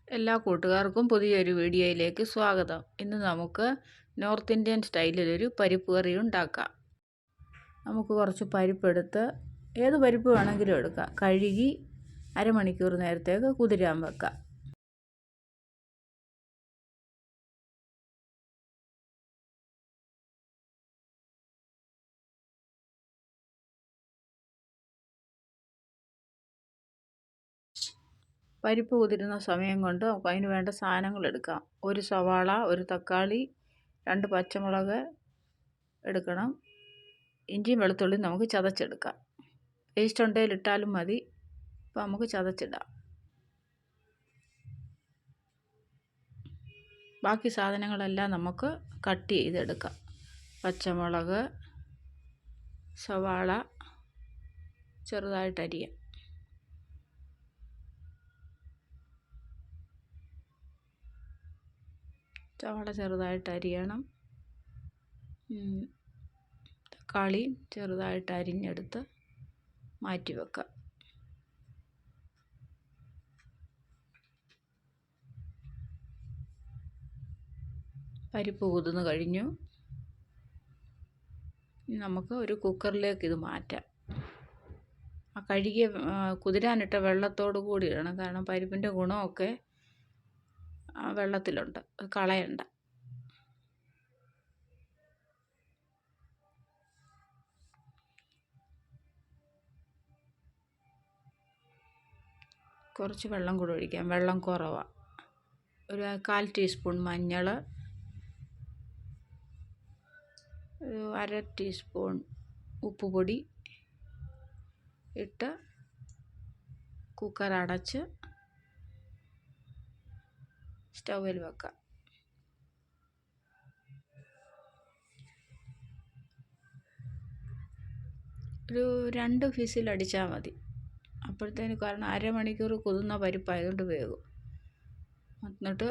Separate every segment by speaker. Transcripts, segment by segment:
Speaker 1: എല്ലാ കൂട്ടുകാർക്കും പുതിയൊരു വീഡിയോയിലേക്ക് സ്വാഗതം. ഇന്ന് നമുക്ക് നോർത്ത് ഇന്ത്യൻ സ്റ്റൈലിലൊരു പരിപ്പ് കറി ഉണ്ടാക്കാം. നമുക്ക് കുറച്ച് പരിപ്പെടുത്ത് ഏത് പരിപ്പ് വേണമെങ്കിലും എടുക്കാം. കഴുകി അരമണിക്കൂർ നേരത്തേക്ക് കുതിരാൻ വെക്കാം. പരിപ്പ് കുതിരുന്ന സമയം കൊണ്ട് നമുക്ക് അതിന് വേണ്ട സാധനങ്ങൾ എടുക്കാം. ഒരു സവാള, ഒരു തക്കാളി, 2 പച്ചമുളക് എടുക്കണം. ഇഞ്ചിയും വെളുത്തുള്ളിയും നമുക്ക് ചതച്ചെടുക്കാം. പേസ്റ്റ് ഉണ്ടെങ്കിൽ ഇട്ടാലും മതി. അപ്പോൾ നമുക്ക് ചതച്ചിടാം. ബാക്കി സാധനങ്ങളെല്ലാം നമുക്ക് കട്ട് ചെയ്തെടുക്കാം. പച്ചമുളക്, സവാള ചെറുതായിട്ട് അരിയാം. സവാള ചെറുതായിട്ട് അരിയണം. തക്കാളി ചെറുതായിട്ട് അരിഞ്ഞെടുത്ത് മാറ്റി വെക്കാം. പരിപ്പ് കുതിർന്ന് കഴിഞ്ഞു. ഇനി നമുക്ക് ഒരു കുക്കറിലേക്ക് ഇത് മാറ്റാം. ആ കഴുകിയ കുതിരാനിട്ട വെള്ളത്തോട് കൂടി ഇടണം. കാരണം പരിപ്പിൻ്റെ ഗുണമൊക്കെ ആ വെള്ളത്തിലുണ്ട്, അത് കളയണ്ട. കുറച്ച് വെള്ളം കൂടി ഒഴിക്കാം. വെള്ളം കുറവാണ്. ഒരു 1/4 ടീസ്പൂൺ മഞ്ഞൾ, ഒരു 1/2 ടീസ്പൂൺ ഉപ്പുപൊടി ഇട്ട് കുക്കർ അടച്ച് സ്റ്റൗവിൽ വെക്കാം. ഒരു 2 വിസിൽ അടിച്ചാൽ മതി. അപ്പോഴത്തേന് കാരണം അരമണിക്കൂർ കുതിർന്ന പരിപ്പായതുകൊണ്ട് വേകും. എന്നിട്ട്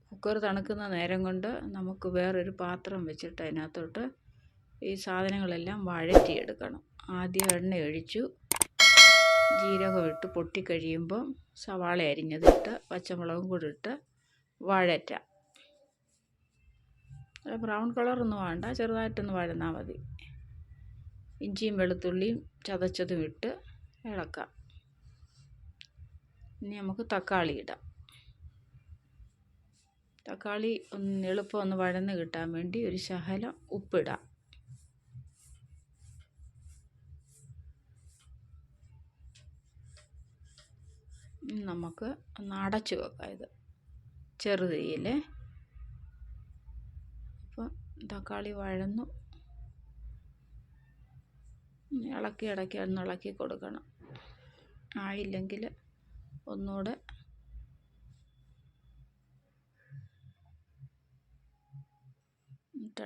Speaker 1: കുക്കർ തണുക്കുന്ന നേരം കൊണ്ട് നമുക്ക് വേറൊരു പാത്രം വെച്ചിട്ട് അതിനകത്തോട്ട് ഈ സാധനങ്ങളെല്ലാം വഴറ്റിയെടുക്കണം. ആദ്യം എണ്ണ ഒഴിച്ചു, ജീരകം ഇട്ട് പൊട്ടിക്കഴിയുമ്പം സവാള അരിഞ്ഞതിട്ട് പച്ചമുളകും കൂടി ഇട്ട് വഴറ്റാം. ബ്രൗൺ കളറൊന്നും വേണ്ട, ചെറുതായിട്ടൊന്ന് വഴന്നാൽ മതി. ഇഞ്ചിയും വെളുത്തുള്ളിയും ചതച്ചതും ഇട്ട് ഇളക്കാം. ഇനി നമുക്ക് തക്കാളി ഇടാം. തക്കാളി എളുപ്പം ഒന്ന് വഴന്ന് കിട്ടാൻ വേണ്ടി ഒരു ശകലം ഉപ്പിടാം. നമുക്ക് ഒന്ന് അടച്ചു വെക്കാം. ഇത് ചെറുതീയിൽ. അപ്പോൾ തക്കാളി വഴന്നു. ഇടയ്ക്ക് ഒന്ന് ഇളക്കി കൊടുക്കണം. ആയില്ലെങ്കിൽ ഒന്നുകൂടെ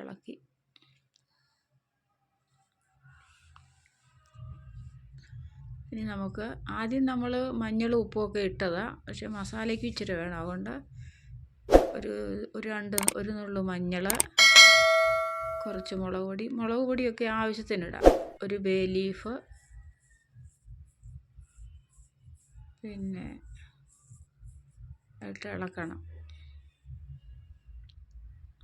Speaker 1: ഇളക്കി. ഇനി നമുക്ക് ആദ്യം നമ്മൾ മഞ്ഞളും ഉപ്പുമൊക്കെ ഇട്ടതാണ്. പക്ഷേ മസാലയ്ക്ക് ഇച്ചിരി വേണം. അതുകൊണ്ട് ഒരു നുള്ളു മഞ്ഞൾ, കുറച്ച് മുളക് പൊടിയൊക്കെ ആവശ്യത്തിനിടാം. ഒരു ബേ ലീഫ്, പിന്നെ ഇട്ട് ഇളക്കണം.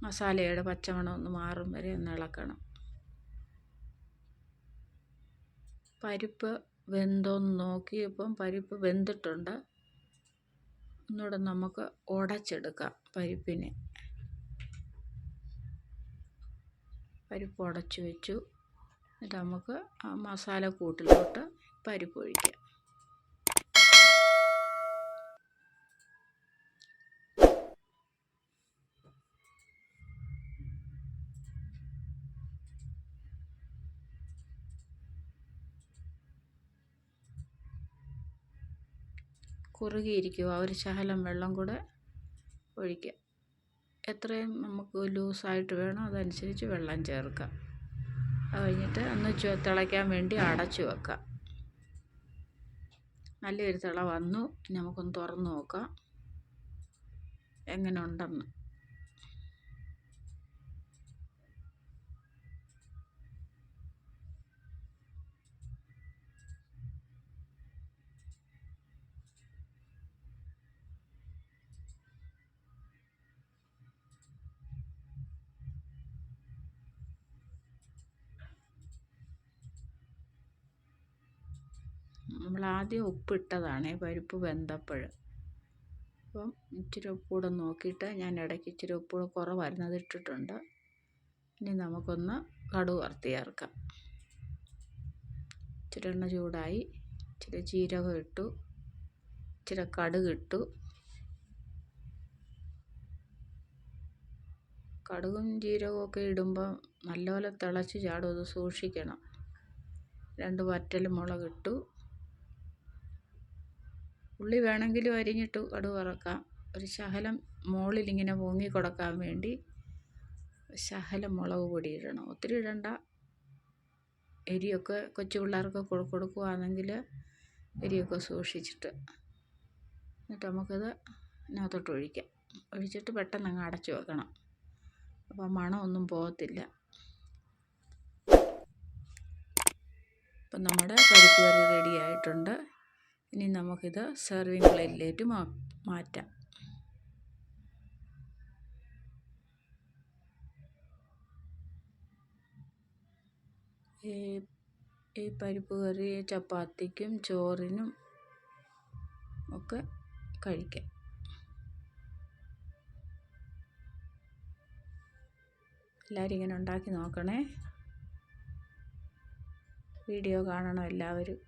Speaker 1: മസാലയുടെ പച്ചമണം ഒന്ന് മാറും വരെ ഒന്ന് ഇളക്കണം. പരിപ്പ് വെന്തോന്ന് നോക്കിയപ്പം പരിപ്പ് വെന്തിട്ടുണ്ട്. ഒന്നുകൂടെ നമുക്ക് ഉടച്ചെടുക്കാം പരിപ്പിനെ. പരിപ്പ് ഉടച്ച് വെച്ചു. എന്നിട്ട് നമുക്ക് ആ മസാല കൂട്ടിലോട്ട് പരിപ്പ് ഒഴിക്കാം. കുറുകിയിരിക്കുക. ഒരു ശകലം വെള്ളം കൂടെ ഒഴിക്കുക. എത്രയും നമുക്ക് ലൂസായിട്ട് വേണോ അതനുസരിച്ച് വെള്ളം ചേർക്കാം. അത് കഴിഞ്ഞിട്ട് ഒന്ന് തിളയ്ക്കാൻ വേണ്ടി അടച്ചു വെക്കാം. നല്ലൊരു തിള വന്നു. നമുക്കൊന്ന് തുറന്ന് നോക്കാം എങ്ങനെ ഉണ്ടെന്ന്. നമ്മൾ ആദ്യം ഉപ്പിട്ടതാണേ പരിപ്പ് വെന്തപ്പോൾ. അപ്പം ഇച്ചിരി ഉപ്പ് കൂടെ നോക്കിയിട്ട് ഞാൻ ഇടയ്ക്ക് ഇച്ചിരി ഉപ്പ് കുറവായിരുന്നു, അത് ഇട്ടിട്ടുണ്ട്. ഇനി നമുക്കൊന്ന് കടുക് വറുത്ത് ചേർക്കാം. ഇച്ചിരി എണ്ണ ചൂടായി, ഇച്ചിരി ജീരകം ഇട്ടു, ഇച്ചിരി കടുക് ഇട്ടു. കടുകും ജീരകവും ഒക്കെ ഇടുമ്പോൾ നല്ലപോലെ തിളച്ച് ചാടും, അത് സൂക്ഷിക്കണം. 2 വറ്റൽ മുളകിട്ടു. ഉള്ളി വേണമെങ്കിലും അരിഞ്ഞിട്ട് കടുക് വറക്കാം. ഒരു ശകലം മുകളിലിങ്ങനെ പൊങ്ങി കൊടുക്കാൻ വേണ്ടി ശകലം മുളക് പൊടി ഇടണം, ഒത്തിരി ഇടണ്ട. എരിയൊക്കെ കൊച്ചു പിള്ളേർക്ക് കൊടുക്കുകയാണെങ്കിൽ എരിയൊക്കെ സൂക്ഷിച്ചിട്ട്. എന്നിട്ട് നമുക്കിത് ഇതിനകത്തോട്ട് ഒഴിച്ചിട്ട് പെട്ടെന്ന് അങ്ങ് അടച്ചു വെക്കണം. അപ്പോൾ മണമൊന്നും പോകത്തില്ല. അപ്പം നമ്മുടെ പരിപ്പ് കറി റെഡി ആയിട്ടുണ്ട്. ഇനി നമുക്കിത് സെർവിങ് പ്ലേറ്റിലേക്ക് മാറ്റാം. ഈ പരിപ്പ് കറി ചപ്പാത്തിക്കും ചോറിനും ഒക്കെ കഴിക്കാം. എല്ലാവരും ഇങ്ങനെ ഉണ്ടാക്കി നോക്കണേ. വീഡിയോ കാണണം എല്ലാവരും.